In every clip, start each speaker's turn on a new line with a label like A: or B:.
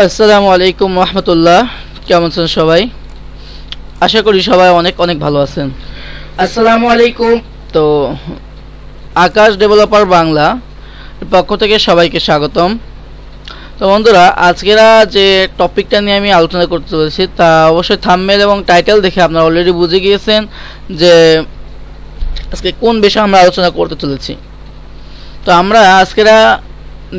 A: আসসালামু আলাইকুম রহমতুল্লাহ। কেমন আছেন সবাই? আশা করি সবাই অনেক অনেক ভালো আছেন। আসসালামু আলাইকুম। তো আকাশ ডেভেলপার বাংলা পক্ষ থেকে সবাইকে স্বাগতম। তো বন্ধুরা, আজকেরা যে টপিকটা নিয়ে আমি আলোচনা করতে চলেছি তা অবশ্যই থাম্বনেল এবং টাইটেল দেখে আপনারা অলরেডি বুঝে গিয়েছেন যে আজকে কোন বিষয়ে আমরা আলোচনা করতে চলেছি। তো আমরা আজকেরা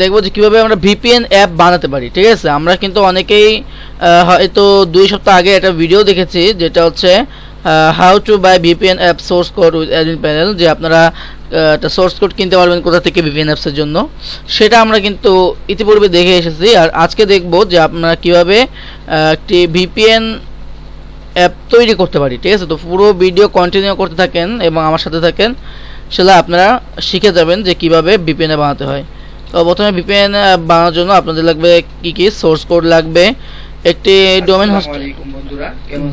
A: দেখব যে কীভাবে আমরা ভিপিএন অ্যাপ বানাতে পারি। ঠিক আছে, আমরা কিন্তু অনেকেই হয়তো 2 সপ্তাহ আগে একটা ভিডিও দেখেছি, যেটা হচ্ছে how to buy VPN app source code with admin panel, যে আপনারা একটা সোর্স কোড কিনতে পারবেন কোথা থেকে ভিপিএন অ্যাপসের জন্য। সেটা আমরা কিন্তু ইতিপূর্বে দেখে এসেছি, আর আজকে দেখব যে আপনারা কীভাবে একটি ভিপিএন অ্যাপ তৈরি করতে পারি। ঠিক আছে, তো পুরো ভিডিও কন্টিনিউ করতে থাকেন এবং আমার সাথে থাকেন, সেটা আপনারা শিখে যাবেন যে কীভাবে ভিপিএন অ্যাপ বানাতে হয়। তো প্রথমে ভিপিএন বানানোর জন্য আপনাদের লাগবে কি সোর্স কোড লাগবে, একটি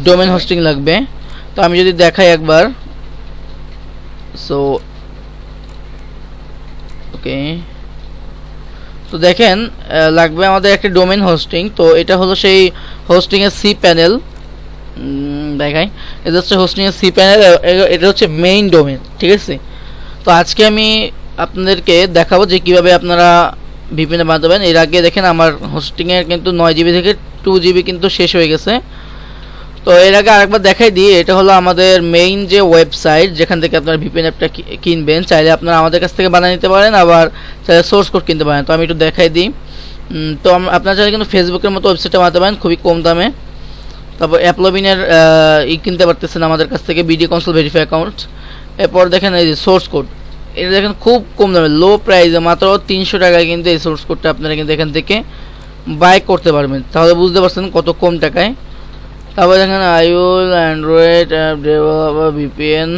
A: ডোমেন হোস্টিং লাগবে। তো আমি যদি দেখাই একবার, সো ওকে, তো দেখেন লাগবে আমাদের একটা ডোমেন হোস্টিং। তো এটা হলো সেই হোস্টিং এর সি প্যানেল। দেখাই, এটা হচ্ছে হোস্টিং এর সি প্যানেল, এটা হচ্ছে মেইন ডোমেন। ঠিক আছে, তো আজকে আমি আপনাদেরকে দেখাবো যে কিভাবে আপনারা ভিপিএন বানাতে পারেন। এর আগে দেখেন আমার হোস্টিংয়ের কিন্তু 9 জিবি থেকে 2 জিবি কিন্তু শেষ হয়ে গেছে। তো এর আগে আরেকবার দেখাই দিই, এটা হলো আমাদের মেইন যে ওয়েবসাইট, যেখান থেকে আপনারা ভিপিএন অ্যাপটা কিনবেন। চাইলে আপনারা আমাদের কাছ থেকে বানিয়ে নিতে পারেন, আবার চাইলে সোর্স কোড কিনতে পারেন। তো আমি একটু দেখাই দিই। তো আপনারা চাইলে কিন্তু ফেসবুকের মতো ওয়েবসাইটটা বানাতে পারেন খুবই কম দামে। তারপর অ্যাপলবিনের কিনতে পারতেছেন আমাদের কাছ থেকে, বিডি কনসোল ভেরিফাই অ্যাকাউন্ট। এরপর দেখেন এই যে সোর্স কোড, এটা দেখেন খুব কম দামে, লো প্রাইসে, মাত্র 300 টাকায় কিন্তু এই সোর্স কোডটা আপনারা কিন্তু এখান থেকে বাই করতে পারবেন। তাহলে বুঝতে পারছেন কত কম টাকায়। তারপরে দেখেন IOL Android app developer VPN.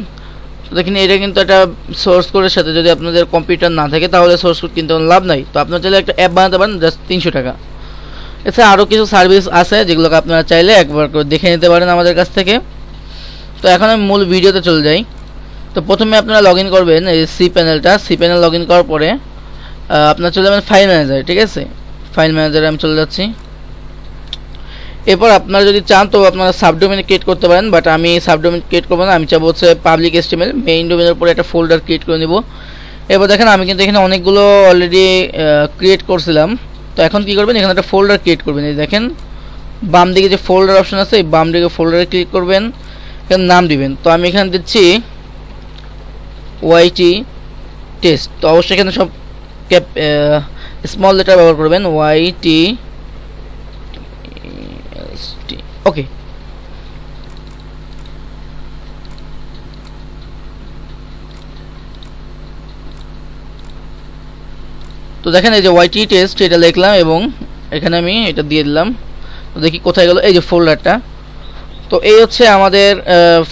A: তো দেখেন এটা কিন্তু একটা সোর্স কোডের সাথে যদি আপনাদের কম্পিউটার না থাকে তাহলে সোর্স কোড কিনতে লাভ নাই। তো আপনারা চাইলে একটা অ্যাপ বানাতে পারেন জাস্ট 300 টাকা। এছাড়া আরও কিছু সার্ভিস আছে যেগুলোকে আপনারা চাইলে একবার করে দেখে নিতে পারেন আমাদের কাছ থেকে। তো এখন আমি মূল ভিডিওতে চলে যাই। তো প্রথমে আপনারা লগ ইন করবেন এই সি প্যানেলটা। সি প্যানেল লগ ইন করার পরে আপনারা চলে যাবেন ফাইল ম্যানেজারে। ঠিক আছে, ফাইল ম্যানেজারে আমি চলে যাচ্ছি। এরপর আপনারা যদি চান তো আপনারা সাবডোমেন ক্রিয়েট করতে পারেন, বাট আমি সাবডোমেন ক্রিয়েট করবো না। আমি চাবো হচ্ছে পাবলিক এসটিএমএল, মেইন ডোমেনের উপরে একটা ফোল্ডার ক্রিয়েট করে নেব। এরপর দেখেন আমি কিন্তু এখানে অনেকগুলো অলরেডি ক্রিয়েট করছিলাম। তো এখন কী করবেন, এখানে একটা ফোল্ডার ক্রিয়েট করবেন। এই দেখেন বাম দিকে যে ফোল্ডার অপশন আছে, এই বাম দিকে ফোল্ডারে ক্লিক করবেন, এখানে নাম দিবেন। তো আমি এখানে দিচ্ছি ওয়াইটি টেস্ট। তো অবশ্যই এখানে সব স্মল লেটার ব্যবহার করবেন, ওয়াইটি। ওকে, তো দেখেন এই যে ওয়াইটি টেস্ট এটা লিখলাম এবং এখানে আমি এটা দিয়ে দিলাম। তো দেখি কোথায় গেল এই যে ফোল্ডারটা। তো এই হচ্ছে আমাদের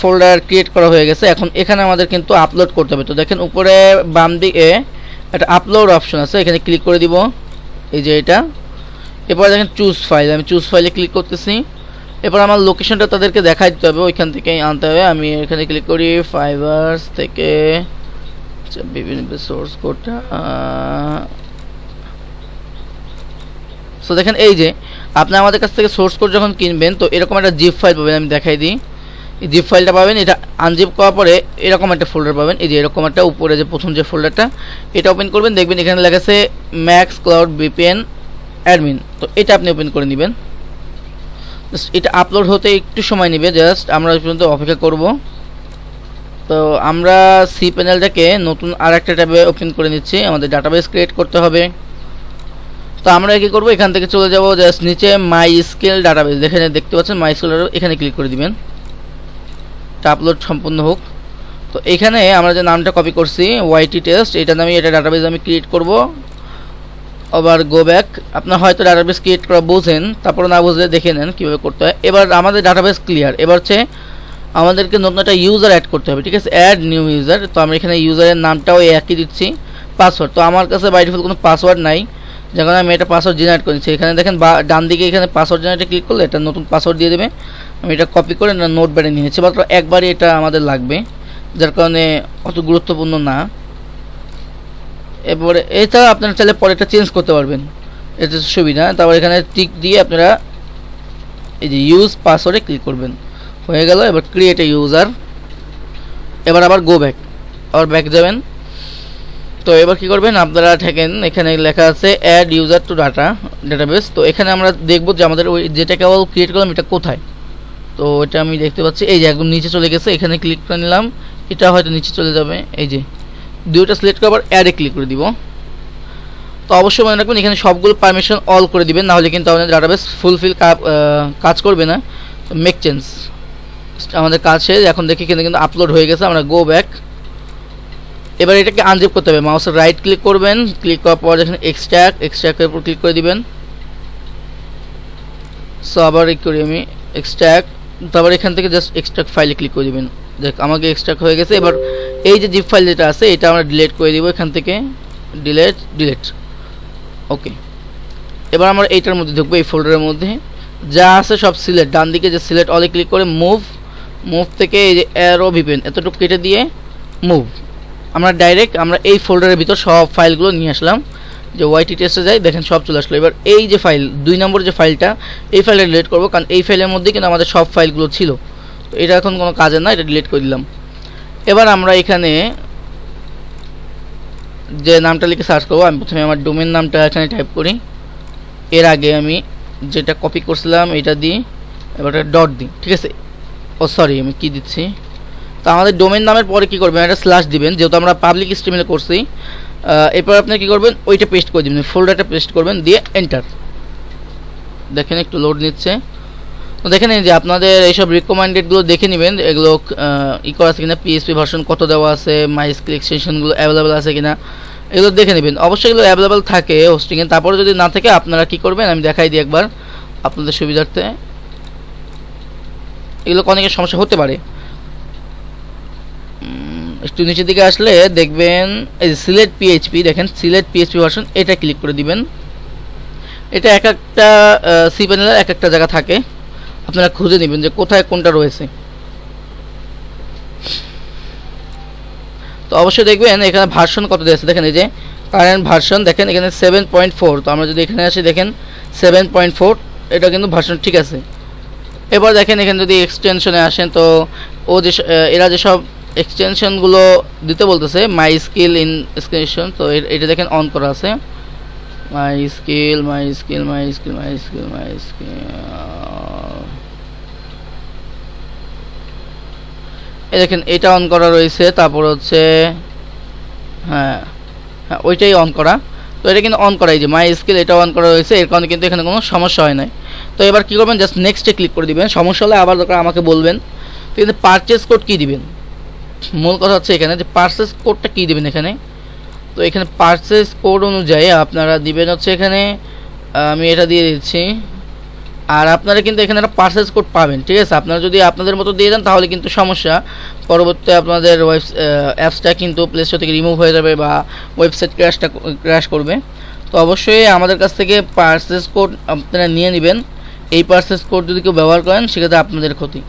A: ফোল্ডার ক্রিয়েট করা হয়ে গেছে। এখন এখানে আমাদের কিন্তু আপলোড করতে হবে। তো দেখেন উপরে বাম দিকে একটা আপলোড অপশন আছে, এখানে ক্লিক করে দিব, এই যে এটা। এরপর দেখেন চুজ ফাইল, আমি চুজ ফাইলে ক্লিক করতেছি। এরপর আমার লোকেশনটা তাদেরকে দেখাই দিতে হবে, ওইখান থেকেই আনতে হবে। আমি এখানে ক্লিক করি, ফাইবার্স থেকে বিভিন্ন সোর্স কোডটা। সো দেখেন এই যে আপনি আমাদের কাছ থেকে সোর্স কোড যখন কিনবেন তো এরকম একটা জিপ ফাইল পাবেন। আমি দেখাই দিই, এই জিপ ফাইলটা পাবেন। এটা আনজিপ করার পরে এরকম একটা ফোল্ডার পাবেন, এই যে এরকম একটা উপরে যে প্রথম যে ফোল্ডারটা, এটা ওপেন করবেন। দেখবেন এখানে লেখা আছে ম্যাক্স ক্লাউড ভিপিএন অ্যাডমিন। তো এটা আপনি ওপেন করে নেবেন। এটা আপলোড হতে একটু সময় নেবে, জাস্ট আমরা পর্যন্ত অপেক্ষা করব। তো আমরা সি প্যানেলটাকে নতুন আর একটা ট্যাবে ওপেন করে নিচ্ছি, আমাদের ডাটাবেস ক্রিয়েট করতে হবে। তো আমরা কী করবো, এখান থেকে চলে যাব জাস্ট নিচে মাই স্কেল ডাটাবেস, দেখতে পাচ্ছেন মাই স্কেল ডাটাবেস, এখানে ক্লিক করে দিবেন। এটা আপলোড সম্পূর্ণ হোক। তো এখানে আমরা যে নামটা কপি করছি ওয়াইটি টেস্ট, এটা নামে এটা ডাটাবেস আমি ক্রিয়েট করব। আবার গো ব্যাক, আপনার হয়তো ডাটাবেস ক্রিয়েট করা বুঝেন, তারপরে না বুঝলে দেখে নেন কীভাবে করতে হয়। এবার আমাদের ডাটাবেস ক্লিয়ার। এবার হচ্ছে আমাদেরকে নতুন একটা ইউজার অ্যাড করতে হবে। ঠিক আছে, অ্যাড নিউ ইউজার। তো আমরা এখানে ইউজারের নামটাও একই দিচ্ছি, পাসওয়ার্ড। তো আমার কাছে বাই ডিফল্ট কোনো পাসওয়ার্ড নাই, যখন আমি এটা পাসওয়ার্ড জেনারেট করেছি। এখানে দেখেন ডান দিকে এখানে পাসওয়ার্ড জেনারেটে ক্লিক করলে এটা নতুন পাসওয়ার্ড দিয়ে দেবে। আমি এটা কপি করে নোট প্যাডে নিয়েছি, মাত্র একবারই এটা আমাদের লাগবে, যার কারণে অত গুরুত্বপূর্ণ না। এরপরে এছাড়া আপনারা চাইলে পরে এটা চেঞ্জ করতে পারবেন। এটা হচ্ছে সুবিধা। তারপর এখানে টিক দিয়ে আপনারা এই যে ইউজ পাসওয়ার্ডে ক্লিক করবেন, হয়ে গেল। এবার ক্রিয়েট এ ইউজার, এবার আবার গো ব্যাক, আবার ব্যাক যাবেন। তো এবার কি করবেন আপনারা, দেখেন এখানে লেখা আছে অ্যাড ইউজার টু ডাটাবেস। তো এখানে আমরা দেখব যে আমাদের ওই যেটা কেবল ক্রিয়েট করলাম এটা কোথায়। তো এটা আমি দেখতে পাচ্ছি এই যে একদম নিচে চলে গেছে, এখানে ক্লিক করে নিলাম, এটা হয়তো নিচে চলে যাবে। এই যে দুইটা সিলেক্ট করে আবার অ্যাডে ক্লিক করে দিব। তো অবশ্যই মনে রাখবেন এখানে সবগুলো পারমিশন অল করে দিবেন, নাহলে কিন্তু আমাদের ডাটাবেস ফুলফিল কাজ করবে না। তো মেক চেঞ্জ, আমাদের কাজ শেষ। এখন দেখি কিন্তু আপলোড হয়ে গেছে, আমরা গো ব্যাক। এবার এটাকে আনজিপ করতে হবে, মাউসের রাইট ক্লিক করবেন, ক্লিক করার পর এখানে এক্সট্রাক্টের উপর ক্লিক করে দিবেন। সো আবার করি আমি এক্সট্রাক্ট, তারপর এখান থেকে জাস্ট এক্সট্রাক্ট ফাইলে ক্লিক করে দিবেন। দেখ আমাকে এক্সট্রাক্ট হয়ে গেছে। এবার এই যে জিপ ফাইল যেটা আছে এটা আমরা ডিলিট করে দিব এখান থেকে, ডিলিট। ওকে, এবার আমরা এইটার মধ্যে ঢুকবো, এই ফোল্ডারের মধ্যে যা আছে সব সিলেক্ট, ডান দিকে যে সিলেক্ট অলে ক্লিক করে মুভ থেকে এই যে অ্যারো ভিপিএন এতটুকু কেটে দিয়ে মুভ, আমরা ডাইরেক্ট আমরা এই ফোল্ডারের ভিতর সব ফাইলগুলো নিয়ে আসলাম। যে ওয়াইটি টেস্টে যাই, দেখেন সব চলে আসলো। এবার এই যে ফাইল 2 নম্বর যে ফাইলটা, এই ফাইলটা ডিলিট করবো, কারণ এই ফাইলের মধ্যে কিন্তু আমাদের সব ফাইলগুলো ছিল। তো এটা এখন কোনো কাজের না, এটা ডিলিট করে দিলাম। এবার আমরা এখানে যে নামটা লিখে সার্চ করবো, আমি প্রথমে আমার ডোমেন নামটা এখানে টাইপ করি। এর আগে আমি যেটা কপি করছিলাম এটা দিই, এবার ডট দিই, ঠিক আছে। ও সরি, আমি কি দিচ্ছি, তো আমাদের ডোমেন নামের পরে কি করবেন, একটা স্ল্যাশ দিবেন, যেহেতু আমরা পাবলিক স্ট্রিমে করছি। এরপর আপনি কি করবেন, ওইটা পেস্ট করে দিবেন, ফোল্ডারটা পেস্ট করবেন, দিয়ে এন্টার। দেখেন একটু লোড নিচ্ছে। তো দেখেন এই যে আপনাদের এইসব রিকমেন্ডেডগুলো দেখে নেবেন, এগুলো করা আছে কিনা, পিএইচপি ভার্সন কত দেওয়া আছে, মাইস্কিল এক্সটেনশনগুলো অ্যাভেলেবেল আছে কিনা, এগুলো দেখে নেবেন। অবশ্যই এগুলো অ্যাভেলেবেল থাকে হোস্টিংয়ে। তারপরে যদি না থাকে আপনারা কি করবেন, আমি দেখাই দিই একবার আপনাদের সুবিধার্থে। এগুলো অনেকের সমস্যা হতে পারে। একটু নিচের দিকে আসলে দেখবেন এই যে সিলেক্ট পিএইচপি, দেখেন সিলেক্ট পিএইচপি ভার্সন, এটা ক্লিক করে দিবেন। এটা এক একটা সি প্যানেলের এক একটা জায়গা থাকে, আপনারা খুঁজে নেবেন যে কোথায় কোনটা রয়েছে। তো অবশ্যই দেখবেন এখানে ভার্সন কত দিয়েছে, দেখেন এই যে কারেন্ট ভার্সন, দেখেন এখানে 7.4। তো আমরা যদি এখানে আসি দেখেন 7.4, এটা কিন্তু ভার্সন ঠিক আছে। এবার দেখেন এখানে যদি এক্সটেনশনে আসেন, তো ও যে এরা যেসব এক্সটেনশনগুলো দিতে বলতেছে, মাই স্কিল ইন এক্সটেনশন, তো এটা দেখেন অন করা আছে, মাই স্কিল। এই দেখেন এটা অন করা রয়েছে। তারপর হচ্ছে হ্যাঁ ওইটাই অন করা। তো এটা কিন্তু অন করা, এই যে মাই স্কিল এটা অন করা রয়েছে, এর কারণে কিন্তু এখানে কোনো সমস্যা হয় নাই। তো এবার কী করবেন, জাস্ট নেক্সটে ক্লিক করে দিবেন। সমস্যা হলে আবার দরকার আমাকে বলবেন। তো কিন্তু পারচেস কোড কী দিবেন, মূল কথা হচ্ছে এখানে যে পারচেস কোডটা কী দিবেন এখানে। তো এখানে পারচেস কোড অনুযায়ী আপনারা দিবেন হচ্ছে এখানে, আমি এটা দিয়ে দিচ্ছি। আর আপনারা কিন্তু এখানে একটা পারচেস কোড পাবেন, ঠিক আছে। আপনারা যদি আপনাদের মতো দিয়ে দেন তাহলে কিন্তু সমস্যা, পরবর্তীতে আপনাদের অ্যাপসটা কিন্তু প্লে স্টোর থেকে রিমুভ হয়ে যাবে বা ওয়েবসাইট ক্র্যাশ করবে। তো অবশ্যই আমাদের কাছ থেকে পারচেস কোড আপনারা নিয়ে নেবেন। এই পারচেস কোড যদি কেউ ব্যবহার করেন সেক্ষেত্রে আপনাদের ক্ষতি।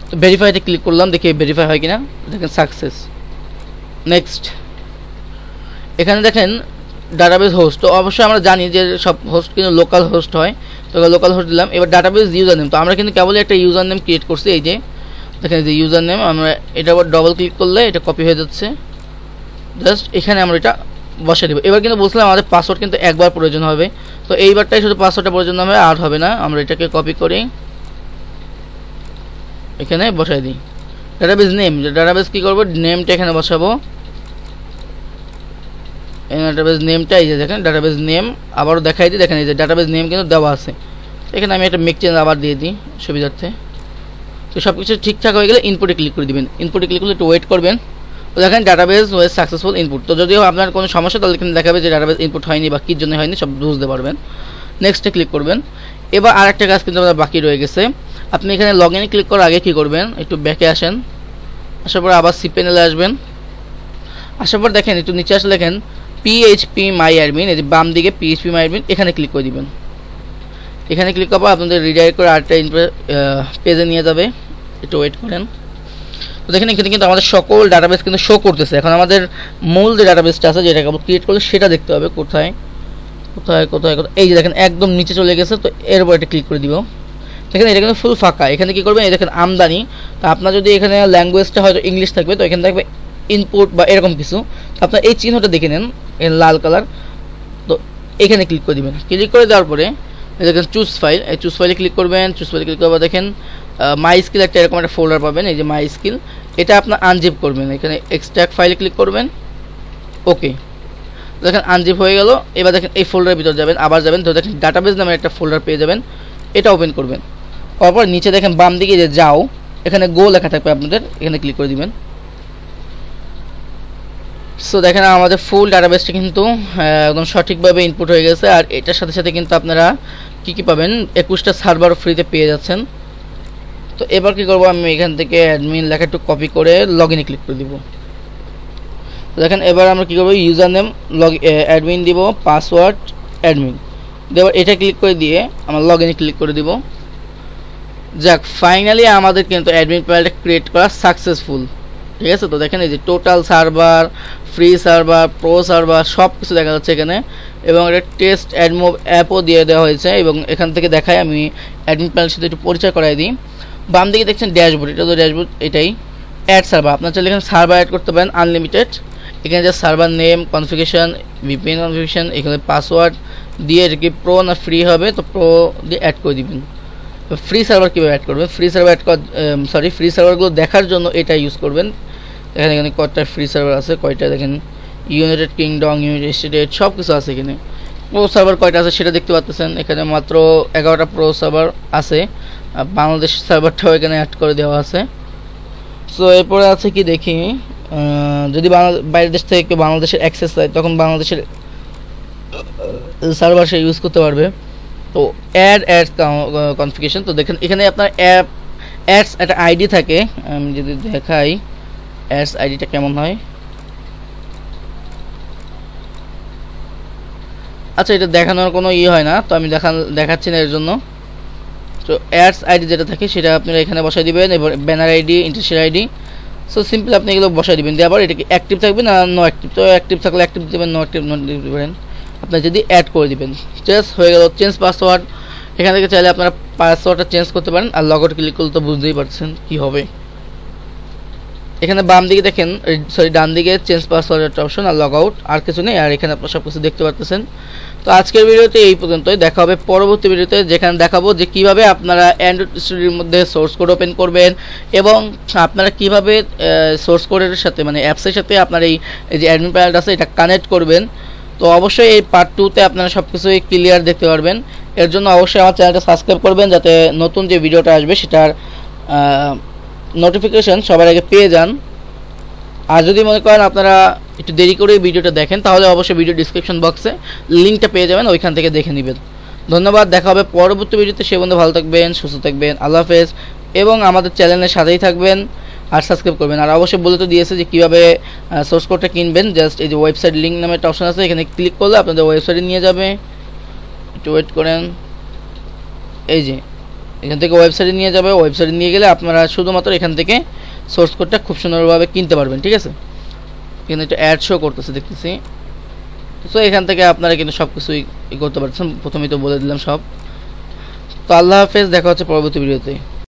A: তো ভেরিফাইতে ক্লিক করলাম, দেখি ভেরিফাই হয় কিনা, দেখেন সাকসেস। নেক্সট, এখানে দেখেন ডাটাবেস হোস্ট। তো অবশ্যই আমরা জানি যে সব হোস্ট কিন্তু লোকাল হোস্ট হয়, তো লোকাল হোস্ট দিলাম। এবার ডাটাবেস ইউজার নেম, তো আমরা কিন্তু কেবলই একটা ইউজার নেম ক্রিয়েট করছি, এই যে দেখেন যে ইউজার নেম, আমরা এটা আবার ডবল ক্লিক করলে এটা কপি হয়ে যাচ্ছে। জাস্ট এখানে আমরা এটা বসে দেবো। এবার কিন্তু বুঝলাম আমাদের পাসওয়ার্ড কিন্তু একবার প্রয়োজন হবে, তো এইবারটাই শুধু পাসওয়ার্ডটা প্রয়োজন হবে, আর হবে না। আমরা এটাকে কপি করি, এখানে বসাই দিই। ডাটাবেস নেম, ডাটাবেস কী করবো, নেমটা এখানে বসাবো। ডাটাবেস নেমটা এই যে দেখেন ডাটাবেস নেম, আবারও দেখাই দিই, দেখেন এই যে ডাটাবেস নেম কিন্তু দেওয়া আছে। এখানে আমি একটা মেক চেঞ্জ আবার দিয়ে দিই সুবিধার্থে। তো সব কিছু ঠিকঠাক হয়ে গেলে ইনপুটে ক্লিক করে দিবেন। ইনপুটে ক্লিক করলে একটু ওয়েট করবেন। তো দেখেন ডাটাবেস ওয়েজ সাকসেসফুল ইনপুট। তো যদিও আপনার কোনো সমস্যা তাহলে এখানে দেখাবে যে ডাটাবেস ইনপুট হয়নি বা কী জন্য হয়নি, সব বুঝতে পারবেন। নেক্সটে ক্লিক করবেন। এবার আরেকটা কাজ কিন্তু আমাদের বাকি রয়ে গেছে। আপনি এখানে লগ ইনে ক্লিক করার আগে কী করবেন, একটু ব্যাকে আসেন, আসার পর আবার সি প্যানেলে আসবেন। আসার পর দেখেন একটু নিচে আসলে দেখেন পিএইচপি মাই অ্যাডমিন, এই যে বাম দিকে পিএইচপি মাই অ্যাডমিন, এখানে ক্লিক করে দিবেন। এখানে ক্লিক করার পর আপনাদের রিডাইরেক্ট করে আরেকটা পেজে নিয়ে যাবে, একটু ওয়েট করেন। তো দেখেন এখানে কিন্তু আমাদের সকল ডাটাবেস কিন্তু শো করতেছে। এখন আমাদের মূল যে ডাটাবেসটা আছে যেটা ক্রিয়েট করলে সেটা দেখতে হবে কোথায়। কোথায় কোথায় কোথায়, এই যে দেখেন একদম নিচে চলে গেছে। তো এর উপর এটা ক্লিক করে দিব। দেখেন এটা কিন্তু ফুল ফাঁকা। এখানে কি করবেন, এই দেখেন আমদানি। তো আপনার যদি এখানে ল্যাঙ্গুয়েজটা হয়তো ইংলিশ থাকবে, তো এখানে থাকবে ইনপুট বা এরকম কিছু। তো আপনার এই চিহ্নটা দেখে নেন, লাল কালার। তো এখানে ক্লিক করে দিবেন। ক্লিক করে দেওয়ার পরে এই দেখেন চুজ ফাইল, এই চুজ ফাইলে ক্লিক করবেন। চুজ ফাইলে ক্লিক করবার দেখেন মাই স্কিল একটা এরকম একটা ফোল্ডার পাবেন, এই যে মাই স্কিল। এটা আপনার আনজিপ করবেন, এখানে এক্সট্রাক্ট ফাইলে ক্লিক করবেন। ওকে, দেখেন আনজিপ হয়ে গেল। এবার দেখেন এই ফোল্ডারের ভিতর যাবেন, আবার যাবেন। তো দেখেন ডাটাবেস নামে একটা ফোল্ডার পেয়ে যাবেন, এটা ওপেন করবেন। তারপর নিচে দেখেন বাম দিকে যে যাও, এখানে গো লেখা থাকবে আপনাদের, এখানে ক্লিক করে দিবেন। সো দেখেন আমাদের ফুল ডাটাবেসটা কিন্তু একদম সঠিকভাবে ইনপুট হয়ে গেছে। আর এটার সাথে সাথে কিন্তু আপনারা কী পাবেন, 21টা সার্ভার ফ্রিতে পেয়ে যাচ্ছেন। তো এবার কি করব, আমি এখান থেকে অ্যাডমিন লেখা একটু কপি করে লগ ইনে ক্লিক করে দিব। দেখেন এবার আমরা কী করবো, ইউজার নেম অ্যাডমিন দিব, পাসওয়ার্ড অ্যাডমিন এবার এটা ক্লিক করে দিয়ে আমরা লগ ইনে ক্লিক করে দিব। যাক, ফাইনালি আমাদের কিন্তু অ্যাডমিন প্যানেলটা ক্রিয়েট করা সাকসেসফুল। ঠিক আছে, তো দেখেন এই যে total server, free server, pro server সব কিছু দেখা যাচ্ছে এখানে। এবং একটা টেস্ট অ্যাডমোভ অ্যাপও দিয়ে দেওয়া হয়েছে। এবং এখান থেকে দেখায়, আমি অ্যাডমিন প্যানেলের সাথে একটু পরিচয় করাই দিই। বাম দিকে দেখছেন ড্যাশবোর্ড, এটা তো ড্যাশবোর্ড। এটাই অ্যাড সার্ভার, আপনার চাইলে এখানে সার্ভার অ্যাড করতে পারেন আনলিমিটেড। এখানে যে server name, configuration, VPN configuration, এখানে পাসওয়ার্ড দিয়ে এটা কি প্রো না ফ্রি হবে, তো প্রো দিয়ে অ্যাড করে দিবেন। তো ফ্রি সার্ভার কীভাবে অ্যাড করবেন, ফ্রি সার্ভার ফ্রি সার্ভারগুলো দেখার জন্য এটা ইউজ করবেন। দেখেন এখানে কয়টা ফ্রি সার্ভার আছে, কয়টা দেখেন ইউনাইটেড কিংডম, ইউনাইটেড স্টেট সব কিছু আছে। এখানে প্রো সার্ভার কয়টা আছে সেটা দেখতে পাচ্ছেন। এখানে মাত্র 11টা প্রো সার্ভার আছে। বাংলাদেশ সার্ভারটাও এখানে অ্যাড করে দেওয়া আছে। সো এরপরে আছে কি দেখি, যদি বাইরের দেশ থেকে কেউ বাংলাদেশের অ্যাক্সেস চায়, তখন বাংলাদেশের সার্ভার সে ইউজ করতে পারবে। তো অ্যাড কনফিগারেশন, তো দেখেন এখানে আপনার অ্যাডস একটা আইডি থাকে। আমি যদি দেখাই অ্যাডস আইডিটা কেমন হয়। আচ্ছা, এটা দেখানোর কোনো হয় না, তো আমি দেখাচ্ছি না এর জন্য। তো অ্যাডস আইডি যেটা থাকে সেটা আপনারা এখানে বসাই দিবেন। এবার banner ID, interstitial ID. So simple আপনি এগুলো বসাই দিবেন, দিয়ে আবার এটা কি অ্যাক্টিভ থাকবে না নো অ্যাক্টিভ। তো অ্যাক্টিভ থাকলে অ্যাক্টিভ দেবেন, নো অ্যাক্টিভ নো দিতে পারেন। আপনার যদি অ্যাড করে দিবেন, জাস্ট হয়ে গেল। চেঞ্জ পাসওয়ার্ড, এখান থেকে চাইলে আপনারা পাসওয়ার্ডটা চেঞ্জ করতে পারেন। আর লগ আউট ক্লিক করলে তো বুঝতেই পারছেন কি হবে। এখানে বাম দিকে দেখেন, ডান দিকে চেঞ্জ পাসওয়ার্ড একটা অপশন, আর লগ আউট, আর কিছু নেই। আর এখানে আপনারা সব কিছু দেখতে পারতেছেন। তো আজকের ভিডিওতে এই পর্যন্তই। দেখা হবে পরবর্তী ভিডিওতে, যেখানে দেখাবো যে কীভাবে আপনারা অ্যান্ড্রয়েড স্টুডিওর মধ্যে সোর্স কোড ওপেন করবেন এবং আপনারা কীভাবে সোর্স কোডের সাথে মানে অ্যাপসের সাথে আপনার এই যে অ্যাডমিন প্যানেলটা আছে এটা কানেক্ট করবেন। তো অবশ্যই এই পার্ট 2তে আপনারা সব কিছুই ক্লিয়ার দেখতে পারবেন। এর জন্য অবশ্যই আমার চ্যানেলটা সাবস্ক্রাইব করবেন, যাতে নতুন যে ভিডিওটা আসবে সেটার নোটিফিকেশন সবার আগে পেয়ে যান। আর যদি মনে করেন আপনারা একটু দেরি করে ভিডিওটা দেখেন, তাহলে অবশ্যই ভিডিও ডিসক্রিপশন বক্সে লিঙ্কটা পেয়ে যাবেন, ওইখান থেকে দেখে নেবেন। ধন্যবাদ, দেখা হবে পরবর্তী ভিডিওতে। সে বন্ধু ভালো থাকবেন, সুস্থ থাকবেন, আল্লাহ হাফেজ। এবং আমাদের চ্যানেলের সাথেই থাকবেন আর সাবস্ক্রাইব করবেন। আর অবশ্যই বলে তো দিয়েছে যে কীভাবে সোর্স কোডটা কিনবেন। জাস্ট এই যে ওয়েবসাইট লিঙ্ক নামে একটা অপশন আছে, এখানে ক্লিক করলে আপনাদের ওয়েবসাইটে নিয়ে যাবে। একটু ওয়েট করেন, এই যে এখান থেকে ওয়েবসাইটে নিয়ে যাবে। ওয়েবসাইটে নিয়ে গেলে আপনারা শুধুমাত্র এখান থেকে সোর্স কোডটা খুব সুন্দরভাবে কিনতে পারবেন। ঠিক আছে, এখানে একটা অ্যাড শো করতেছে দেখতেছি। সো এখান থেকে আপনারা কিন্তু সব কিছুই করতে পারছেন। প্রথমেই তো বলে দিলাম সব। তো আল্লাহ হাফেজ, দেখা হচ্ছে পরবর্তী ভিডিওতে।